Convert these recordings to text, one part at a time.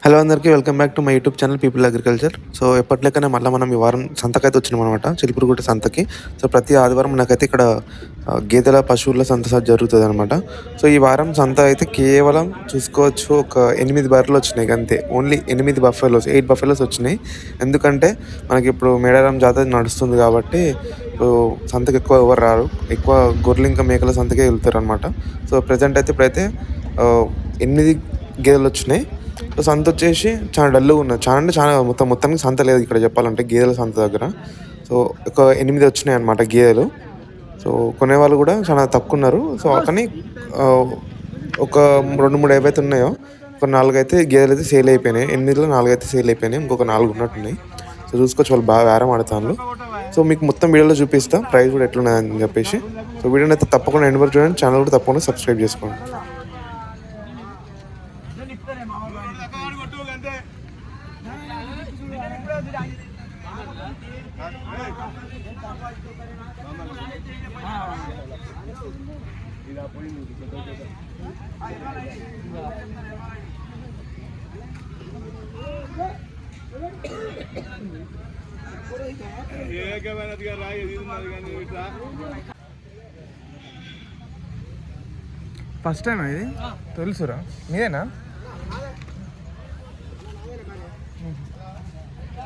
Hello అందరికీ welcome back to my YouTube channel people agriculture. So ఎప్పటిలెక్కనే మళ్ళీ మనం ఈ వారం సంతకైతే వచ్చినాం అనమాట, చిలుపురుగుట్ట సంతకి. సో ప్రతి ఆదివారం మనకైతే ఇక్కడ గేదెల పశువుల సంత జరుగుతుంది అనమాట. సో ఈ వారం సంత అయితే కేవలం చూసుకోవచ్చు ఒక 8 బర్రెలు వచ్చినాయి అంతే. ఓన్లీ 8 బఫెలోస్, 8 బఫెలోస్ వచ్చినాయి. ఎందుకంటే మనకి ఇప్పుడు మేడారం జాతర నడుస్తుంది కాబట్టి సంతకి ఎక్కువ ఎవరు రారు, ఎక్కువ గొర్రెలు ఇంకా మేకల సంతకే వెళ్తారు అనమాట. సో ప్రజెంట్ అయితే ఇప్పుడైతే 8 గేదెలు వచ్చినాయి. సో సంత వచ్చేసి చాలా డల్గా ఉన్నది, చాలా అంటే చాలా మొత్తానికి సంత లేదు ఇక్కడ చెప్పాలంటే గేదెల సంత దగ్గర. సో ఒక 8 వచ్చినాయి అనమాట గేదెలు. సో కొనేవాళ్ళు కూడా చాలా తక్కువ ఉన్నారు. సో కానీ ఒక 2-3 ఏవైతే ఉన్నాయో ఒక 4 అయితే గేదెలు అయితే సేల్ అయిపోయినాయి. 8లో 4 అయితే సేల్ అయిపోయినాయి, ఇంకొక 4 ఉన్నట్టున్నాయి. సో చూసుకోవచ్చు, వాళ్ళు బాగా వేరం ఆడుతాను. సో మీకు మొత్తం వీడియోలో చూపిస్తా ప్రైస్ కూడా ఎట్లున్నాయని చెప్పేసి. సో వీడియోని అయితే తప్పకుండా ఎండ్ వరకు చూడండి, ఛానల్ కూడా తప్పకుండా సబ్స్క్రైబ్ చేసుకోండి. ఫస్ట్ టైం ఇది తెలుసురా, మీదేనా?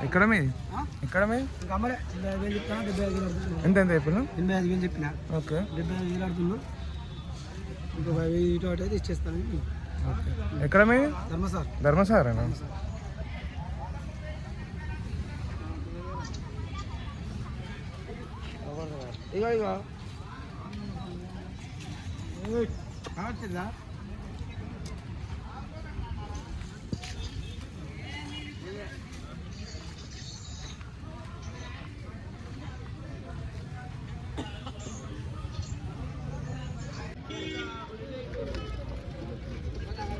ఎక్కడ మీది? ఎక్కడ మీది? ఎంత ఎంత చెప్పిన? 85,000 చెప్పిన. ఓకే, 75,000 ఆడుతున్నా. ఇంకొక 5,000 ఇటు అటు అయితే ఇచ్చేస్తాను. ఓకే. ఎక్కడ మీది? ధర్మసారేనా? ఇగో ఇగో వచ్చిందా?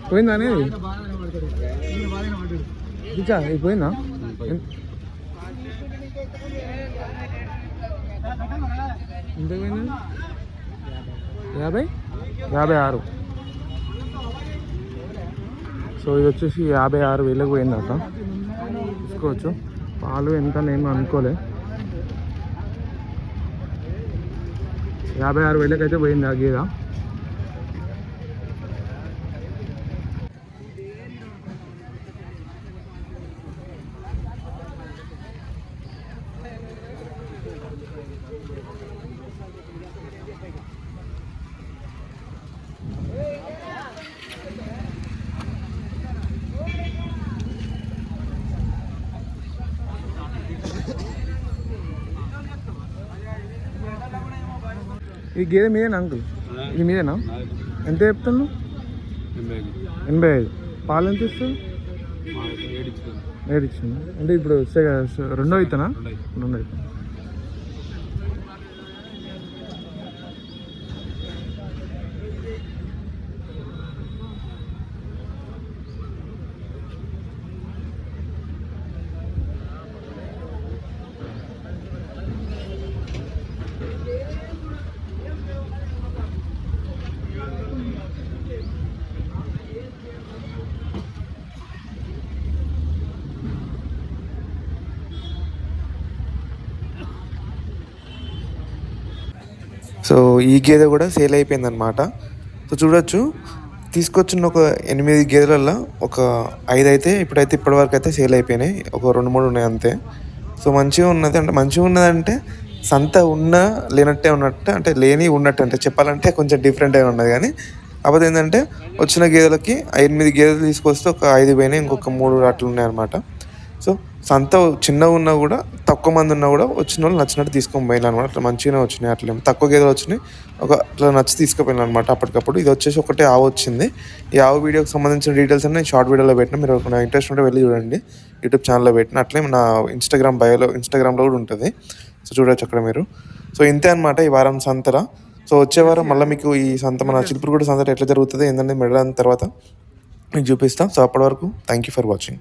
పోయిందా అనేది? ఇచ్చా ఇది పోయిందా? ఎంత పోయింది? 56. సో ఇది వచ్చేసి 56,000 పోయిందట. తీసుకోవచ్చు. పాలు ఎంత నేను అనుకోలే. 56,000 అయితే పోయింది ఆ గేద. ఈ గేదె మీదేనా అంకుల్? ఇది మీదేనా? ఎంత చెప్తున్నావు? 85. పాలు ఎంత ఇస్తుంది? 7 ఇచ్చింది. అంటే ఇప్పుడు రెండో అవుతానా? రెండో అవుతాను. సో ఈ గేదె కూడా సేల్ అయిపోయింది అనమాట. సో చూడొచ్చు, తీసుకొచ్చిన ఒక 8 గేదెలలో ఒక 5 అయితే ఇప్పటివరకు అయితే సేల్ అయిపోయినాయి. ఒక 2-3 ఉన్నాయి అంతే. సో మంచిగా ఉన్నది. అంటే మంచిగా ఉన్నదంటే సంత లేనట్టే ఉన్నట్టు, అంటే లేని ఉన్నట్టు, అంటే చెప్పాలంటే కొంచెం డిఫరెంట్ అయి ఉన్నది. కానీ అప్పుడు ఏంటంటే వచ్చిన గేదెలకి 8 గేదెలు తీసుకొస్తే ఒక 5 పోయినాయి, ఇంకొక 3 అట్లా ఉన్నాయి అనమాట. సో సంత చిన్నగా ఉన్నా కూడా, తక్కువ మంది ఉన్నా కూడా వచ్చిన వాళ్ళు నచ్చినట్టు తీసుకొని పోయినా అనమాట. అట్లా మంచిగానే వచ్చినాయి. అట్లా తక్కువ గేదెలు వచ్చినాయి, అట్లా నచ్చి తీసుకుపోయినా అనమాట అప్పటికప్పుడు. ఇది వచ్చేసి ఒకటే ఆవు వచ్చింది. ఈ ఆవు వీడియోకి సంబంధించిన డీటెయిల్స్ అన్నీ షార్ట్ వీడియోలో పెట్టిన, మీరు నా ఇంట్రెస్ట్ ఉంటే వెళ్ళి చూడండి, యూట్యూబ్ ఛానల్లో పెట్టిన. అట్లే నా ఇన్స్టాగ్రామ్లో కూడా ఉంటుంది. సో చూడొచ్చు అక్కడ మీరు. సో ఇంతే అనమాట ఈ వారం సంతల. సో వచ్చే వారం మళ్ళీ మీకు ఈ సంత, మన చిలుపురుగుట్ట సంత ఎట్లా జరుగుతుంది ఏంటంటే మెడల్ తర్వాత మీకు చూపిస్తాం. సో అప్పటి వరకు థ్యాంక్ యూ ఫర్ వాచింగ్.